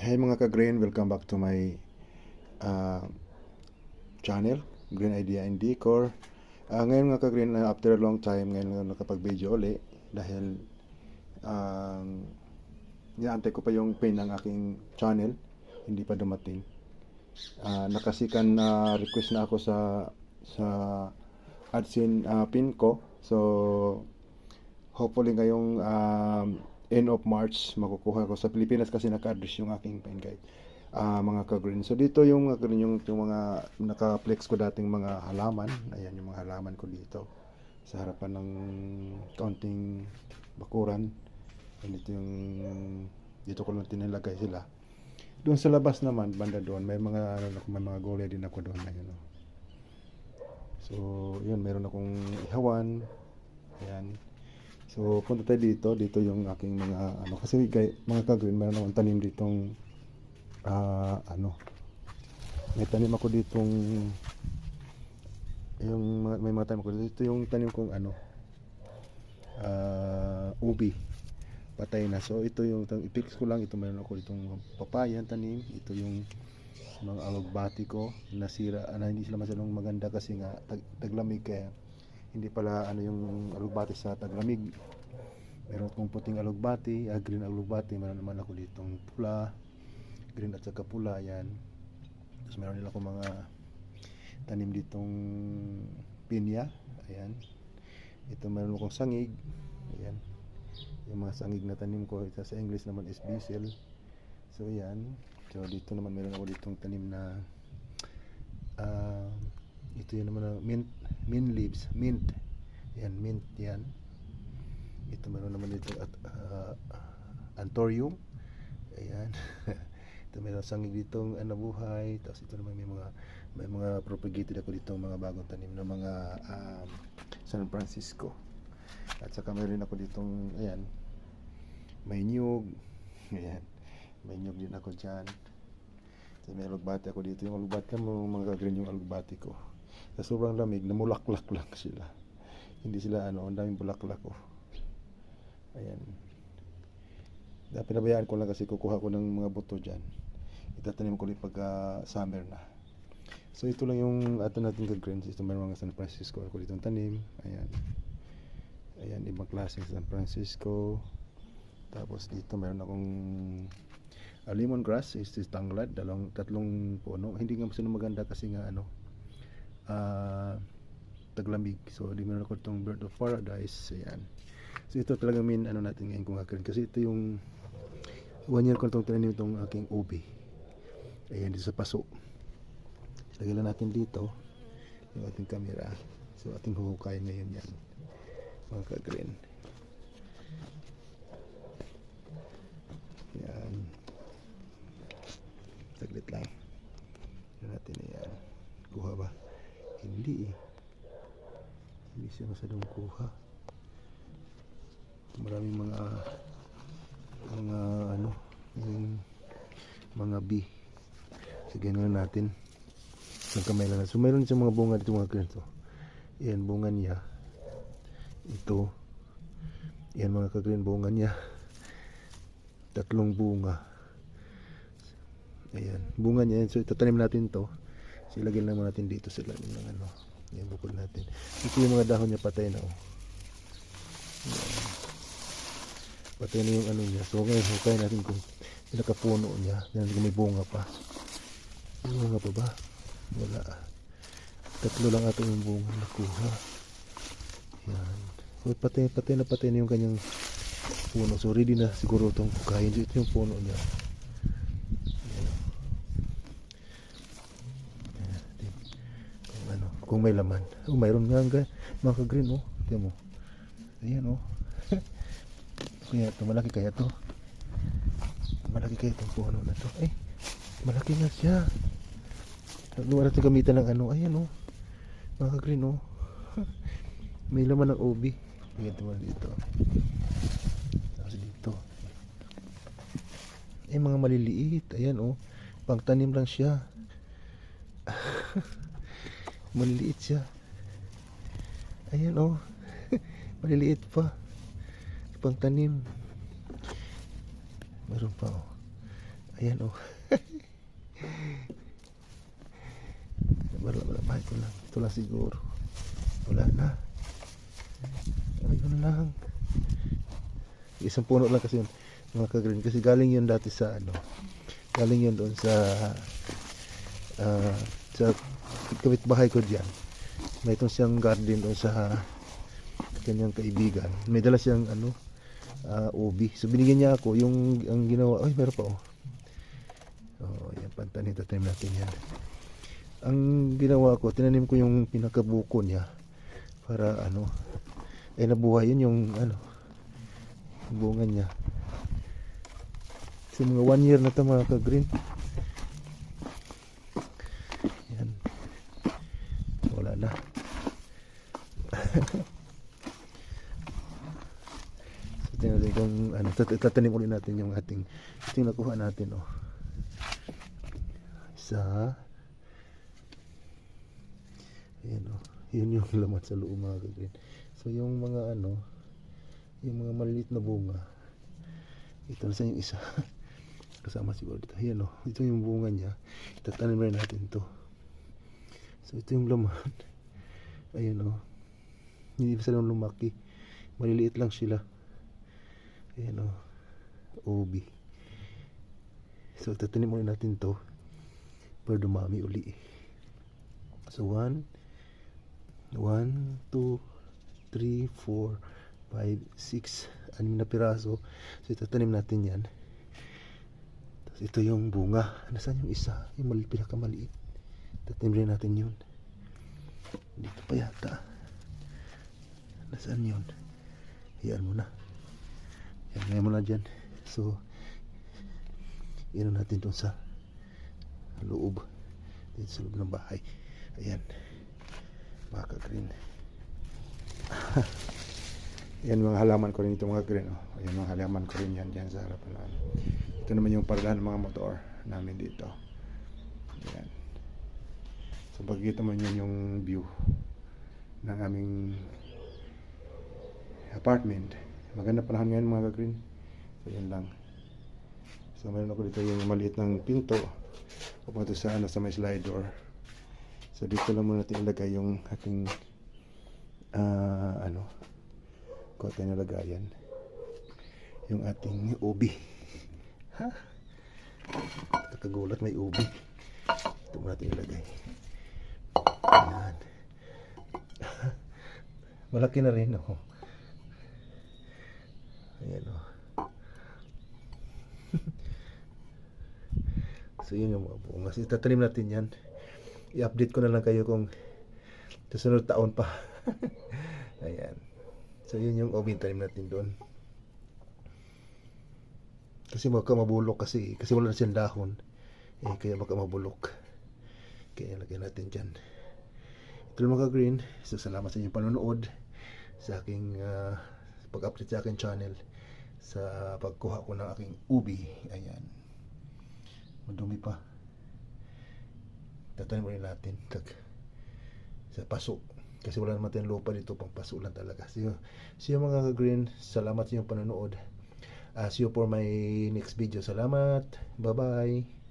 Hey mga ka-green, welcome back to my uh, channel, Green Idea and Decor. Ngayon mga ka-green, after a long time, ngayon lang nakapag-video uli dahil um, inaantay ko pa yung pin ng aking channel, hindi pa dumating. Nakasikan na request na ako sa AdSense pin ko. So hopefully ngayong end of March makukuha ko sa Pilipinas kasi naka-address yung aking pin guide. Mga ka-green. So dito yung mga naka-flex ko dating mga halaman. Ayan yung mga halaman ko dito sa harapan ng kaunting bakuran. And ito yung dito ko lang tinilagay sila. Doon sa labas naman, banda doon, may mga gulay din ako doon. Ayun, oh. So, yun, meron akong ihawan. Ayan. So, punta tayo dito. Dito yung aking mga, kasi mga ka-green, meron akong tanim ditong, may tanim ako ditong, may mga tanim ako dito. Ito yung tanim kong, ubi. Patay na. So, ito yung, i-fix ko lang. Ito meron ako ditong papaya, tanim. Ito yung mga alugbati ko. Nasira, hindi sila masyadong maganda kasi nga, taglamig kaya. Hindi pala yung alugbati sa taglamig. Meron akong puting alugbati, green alugbati. Meron naman ako ditong pula, green at saka pula, yan. Tapos meron nila akong mga tanim ditong pinya, ayan. Ito meron akong sangig, ayan. Yung mga sangig na tanim ko, ito sa English naman is basil. So yan. So dito naman meron ako ditong tanim na ito yun naman na mint leaves, mint. Yan, mint yan. Ito meron naman dito at anthurium. Ayan. Ito meron sangig ditong buhay. Tapos ito naman may mga propagated ako dito mga bagong tanim na mga San Francisco. At saka meron ako ditong ayan, may niyog. Ayan. May niyog din ako dyan. So, may alugbati ako dito. Yung alugbati mo, mga green yung alugbati ko. Sa sobrang lamig, namulaklak lang sila. Hindi sila ang daming bulaklak ko. Ayan. Pinabayaan ko lang kasi kukuha ko ng mga buto dyan. Itatanim ko ulit pagka summer na. So ito lang yung ato natin ka-greens. Ito meron mga San Francisco. Ako dito tanim. Ayan. Ayan, ibang klase San Francisco. Tapos dito meron akong lemongrass. Is tanglad. Tatlong puno. Hindi nga masyadong maganda kasi nga taglamig. So di meron ako itong bird of paradise. Ayan. So ito talaga natin ngayon kung akin. Kasi ito yung 1 year ko itong tinanim itong aking ubi. Ayan, dito sa paso. Lagyan lang natin dito yung ating camera. So ating huhukay ngayon yan. Mga ka-green. Ayan. Saglit lang. Yan natin yan. Kuha ba? Hindi eh. Hindi siya masyadong kuha. Maraming mga bee. Sige na natin. Isang kamay lang. So mayroon siyang mga bunga dito mga ganito. Yan bunga niya. Ito. Yan mga ka-green bunga niya. 3 bunga. Ayan. Bunga niya. So itatanim natin to. So ilagay naman natin dito sa ilalim ng yan bukod natin. Ito yung mga dahon niya patay na oh. Ayan. Patay na yung niya. So ngayon hukay natin kung pinakapuno niya. Yan kung may bunga pa. May bunga pa ba? Wala. 3 lang ato yung bunga nakuha. Yan. So patay na yung kanyang puno. So ready na siguro itong kukain. Ito yung puno niya. Kung may laman. Oh, mayroon nga mga ka-green oh. Tingnan mo. Ayan oh. Kaya ito, malaki kaya ito. Malaki kaya itong puno na ito. Eh, malaki nga siya. Luwa natin gamitan ng ayan oh. Mga ka-green oh. May laman ng ubi. Tingnan mo dito. Tapos dito. Eh, mga maliliit. Ayan oh. Pangtanim lang siya. Maliliit siya. Ayan oh. Maliliit pa. Pangtanim. Meron pa oh. Ayan oh. Wala, bahay ko lang. Ito lang siguro. Wala na. Ayun lang. Isang puno lang kasi yun, mga ka-green. Kasi galing yun dati sa ano. Galing yun doon sa kapitbahay ko diyan. May itong siyang garden doon sa kanyang kaibigan. May dala siyang ano, ubi. So binigyan niya ako yung ang ginawa. Ay, meron pa oh. Oh, yan pantanin, tatanim natin yan. Ang ginawa ko, tinanim ko yung pinakabuko niya para ano, ay nabuhay yun yung ano, bunga niya. So mga 1 year na ito mga ka-green. Yan. Wala na. So tingnan natin kung ano, tatanim ulit natin yung ating ito yung nakuha natin oh. Isa. Ayan oh. Yun yung laman sa loob mga ka-green. So yung mga ano, yung mga maliliit na bunga, ito na sa yung isa. Kasama siguro dito. Ayan o. Ito yung bunga niya. Tatanim rin natin to. So ito yung laman. Ayan o. Hindi pa silang lumaki. Maliliit lang sila. Ayan o. Ubi. So tatanim muna natin to para dumami uli. So 1, 2, 3, 4, 5, 6, 6 na piraso. So itatanim natin yan. Tapos ito yung bunga. Nasaan yung isa? Yung pinakamaliit. Tatanim rin natin yun. Dito pa yata. Nasaan yun? Hayaan mo na. Hayaan mo na dyan. So natin doon sa loob. Dito sa loob ng bahay. Ayan. Mga ka-green. Yan mga halaman ko rin ito mga green oh. Ayan mga halaman ko rin yan dyan sa harapan namin. Ito naman yung paradahan ng mga motor namin dito. Ayan. So pagkita mo yun yung view ng aming apartment. Maganda panahon ngayon mga green. So yan lang. So meron ako dito yung maliit ng pinto papunta sa ano, sa may slide door. So dito lang muna natin ilagay yung ating ano, kote na lagayan, yung ating ubi. Ha? Kakagulat, may ubi. Ito muna natin ilagay. Ayan. Malaki na rin oh. Ayan oh. So yun yung mga bunga. Kasi tatanim natin yan. I-update ko na lang kayo kung susunod taon pa. Ayan. So yun yung ubi tanim natin doon. Kasi baka mabulok kasi wala na siyang dahon. Kaya baka mabulok. Kaya lagyan natin dyan. Ito mga ka-green. So salamat sa inyong panonood sa aking pag-update sa aking channel sa pagkuha ko ng aking ubi. Ayan. Madumi pa. Tatanim rin natin sa paso. Kasi wala naman tayong lupa dito, pang paso lang talaga. So mga ka-green, salamat sa inyong panonood. See you for my next video. Salamat. Bye-bye.